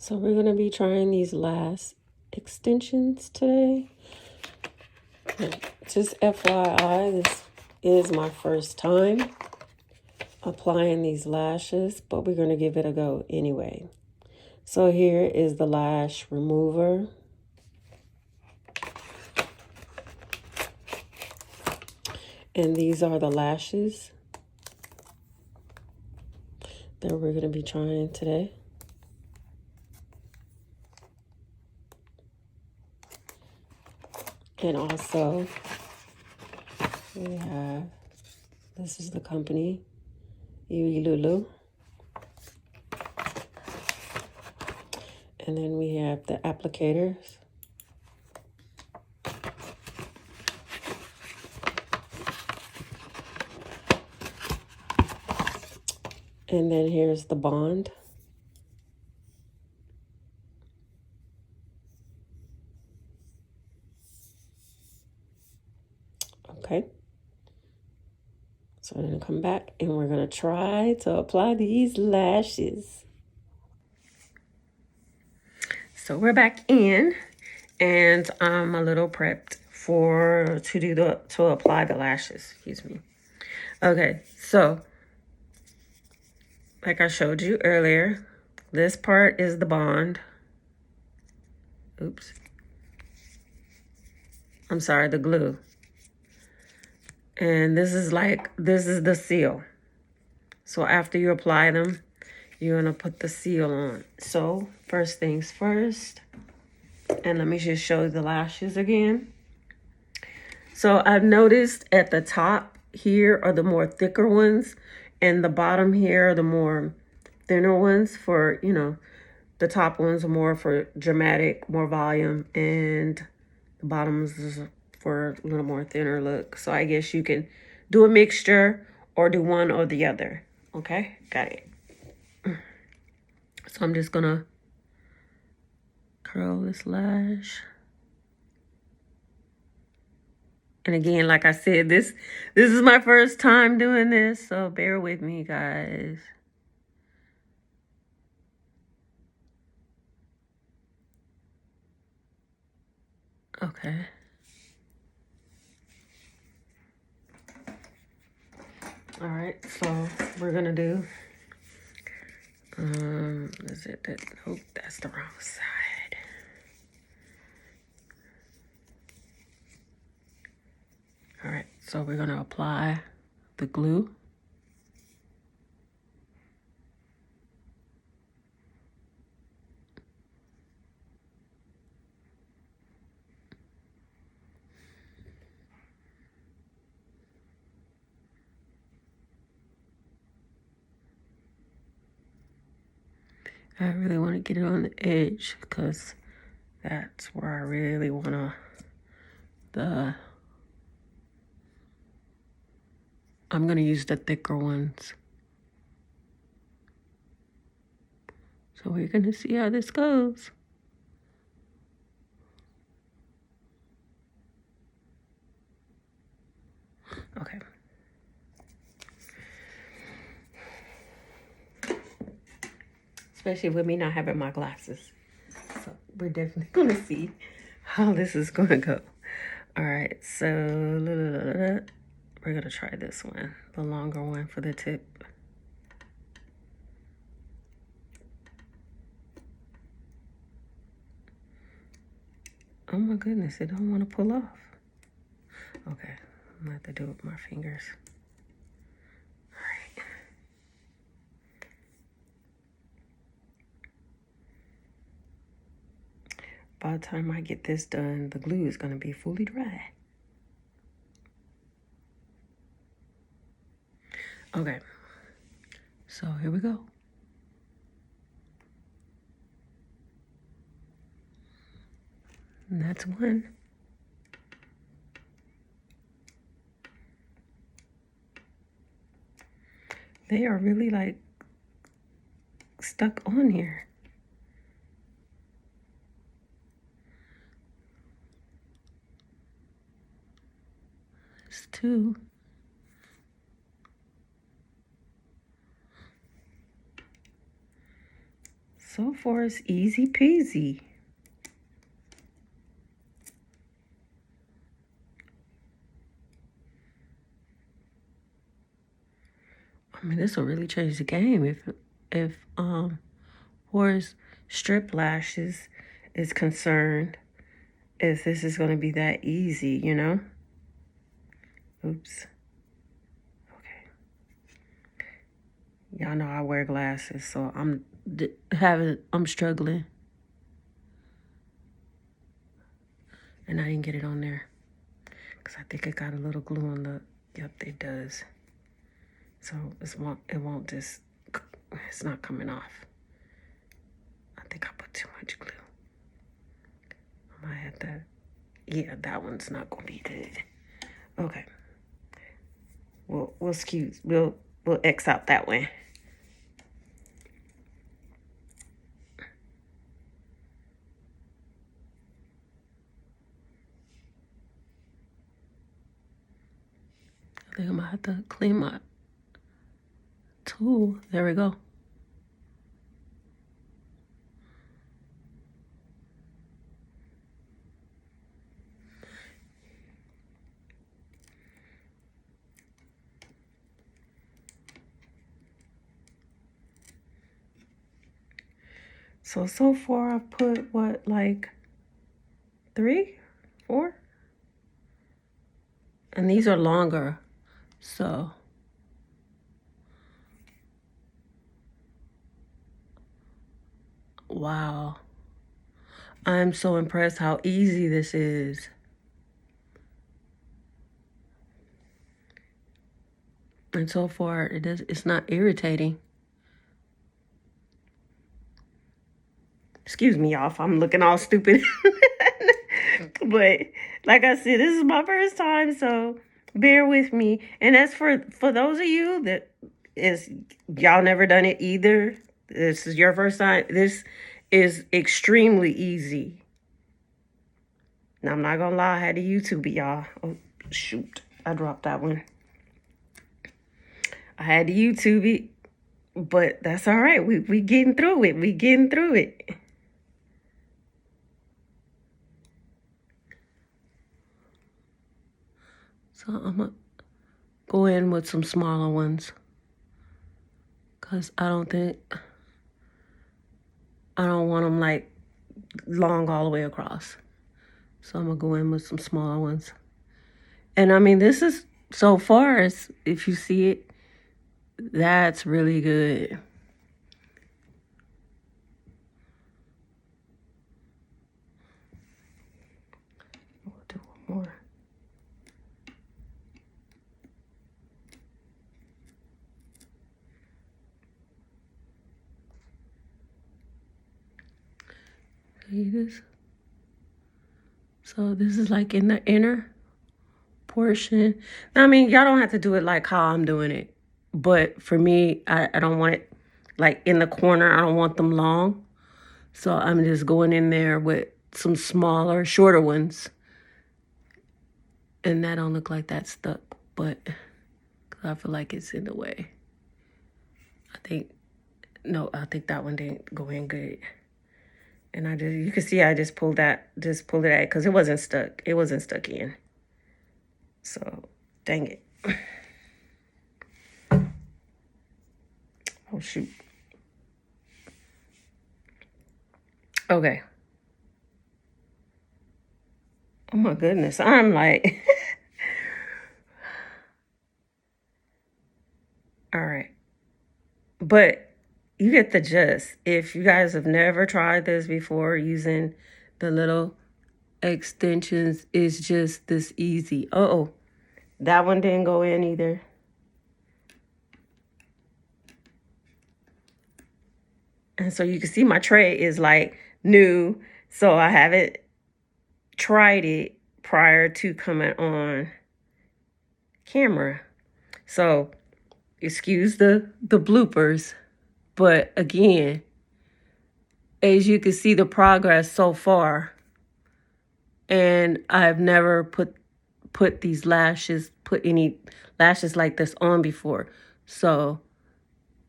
So we're going to be trying these lash extensions today. Just FYI, this is my first time applying these lashes, but we're going to give it a go anyway. So here is the lash remover. And these are the lashes that we're going to be trying today. And also, we have, this is the company, Lulu. And then we have the applicators. And then here's the bond. Okay. So we're going to come back and we're going to try to apply these lashes. So we're back in and I'm a little prepped to apply the lashes. Excuse me. Okay, so like I showed you earlier, this part is the bond. Oops. I'm sorry, the glue. And this is the seal. So after you apply them, you're gonna put the seal on. So first things first, and let me just show you the lashes again. So I've noticed at the top here are the more thicker ones, and the bottom here are the more thinner ones for, you know, the top ones are more for dramatic, more volume, and the bottoms is for a little more thinner look. So I guess you can do a mixture or do one or the other. Okay, got it. So I'm just gonna curl this lash. And again, like I said, this is my first time doing this, so bear with me, guys. Okay. All right, so we're gonna do, is it that, oh, that's the wrong side. All right, so we're gonna apply the glue. I really want to get it on the edge because that's where I really want to, I'm going to use the thicker ones. So we're going to see how this goes. Okay. Especially with me not having my glasses. So we're definitely going to see how this is going to go. All right, so we're going to try this one, the longer one for the tip. Oh my goodness, it don't want to pull off. Okay, I'm going to have to do it with my fingers. By the time I get this done, the glue is going to be fully dry. Okay, so here we go. And that's one. They are really like stuck on here. It's two. So far, it's easy peasy. I mean, this will really change the game if Horace strip lashes is concerned. If this is going to be that easy, you know? Oops. Okay. Y'all know I wear glasses, so I'm struggling. And I didn't get it on there. Because I think it got a little glue on the... Yep, it does. So it won't just... It's not coming off. I think I put too much glue. I might have to... Yeah, that one's not going to be good. Okay. We'll X out that one. I think I might have to clean my tool. There we go. So far I've put what, like 3, 4? And these are longer, so. Wow. I'm so impressed how easy this is. And so far it's not irritating. Excuse me, y'all, if I'm looking all stupid. But like I said, this is my first time, so bear with me. And as for those of you that y'all never done it either, this is your first time, this is extremely easy. Now, I'm not gonna lie, I had to YouTube it, y'all. Oh, shoot, I dropped that one. I had to YouTube it, but that's all right. We getting through it. We getting through it. So I'm going to go in with some smaller ones. Because I don't want them like long all the way across. So I'm going to go in with some smaller ones. And I mean, this is, so far as if you see it, that's really good. We'll do one more. See this? So this is like in the inner portion. I mean, y'all don't have to do it like how I'm doing it. But for me, I don't want it like in the corner. I don't want them long. So I'm just going in there with some smaller, shorter ones. And that don't look like that's stuck, but I feel like it's in the way. I think that one didn't go in good. And you can see I just pulled it out because it wasn't stuck. It wasn't stuck in. So, dang it. Oh, shoot. Okay. Oh, my goodness. I'm like... All right. But you get the gist. If you guys have never tried this before, using the little extensions is just this easy. Oh, that one didn't go in either. And so you can see my tray is like new. So I haven't tried it prior to coming on camera. So excuse the bloopers. But again, as you can see the progress so far. And I've never put any lashes like this on before. So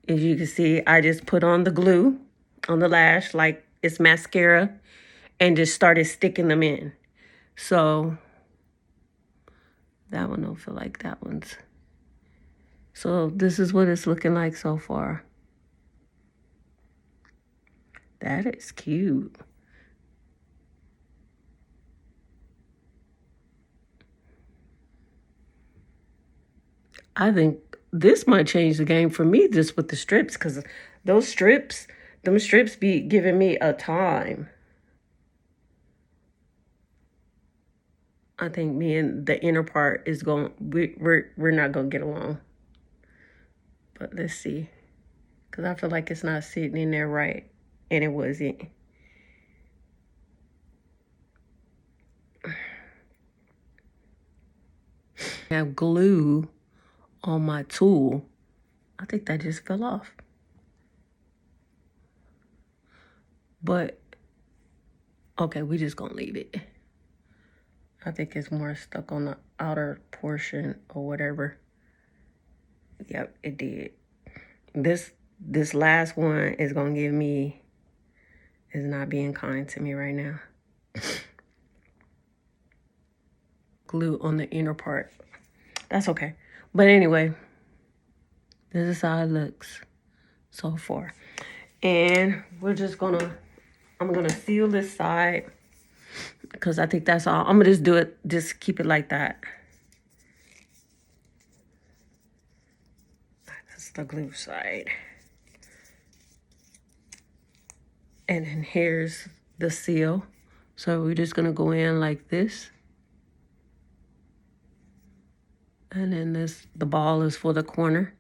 as you can see, I just put on the glue on the lash like it's mascara and just started sticking them in. So that one don't feel like that one's. So this is what it's looking like so far. That is cute. I think this might change the game for me just with the strips, because those strips, them strips be giving me a time. I think me and the inner part is going, we're not going to get along. But let's see. Because I feel like it's not sitting in there right. And it wasn't. I have glue on my tool. I think that just fell off. But, okay, we just going to leave it. I think it's more stuck on the outer portion or whatever. Yep, it did. This last one is going to give me, is not being kind to me right now. Glue on the inner part. That's okay. But anyway, this is how it looks so far. And we're just gonna, I'm gonna seal this side because I think that's all. I'm gonna just do it, just keep it like that. That's the glue side. And then here's the seal. So we're just gonna go in like this. And then the ball is for the corner.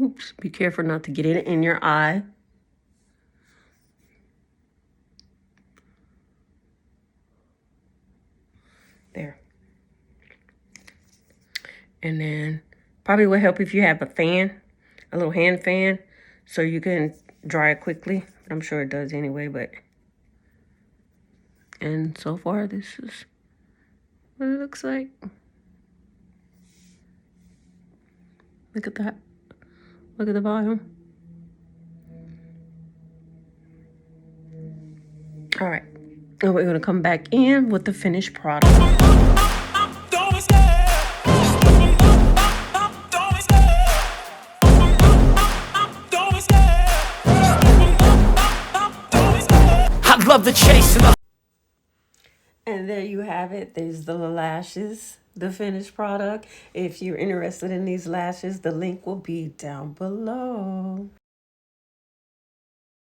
Oops, be careful not to get it in your eye. There. And then probably would help if you have a fan, a little hand fan, so you can dry it quickly. I'm sure it does anyway, but. And so far, this is what it looks like. Look at that. Look at the volume. All right. And we're going to come back in with the finished product. I love the chase. And there you have it. There's the lashes, the finished product. If you're interested in these lashes, the link will be down below.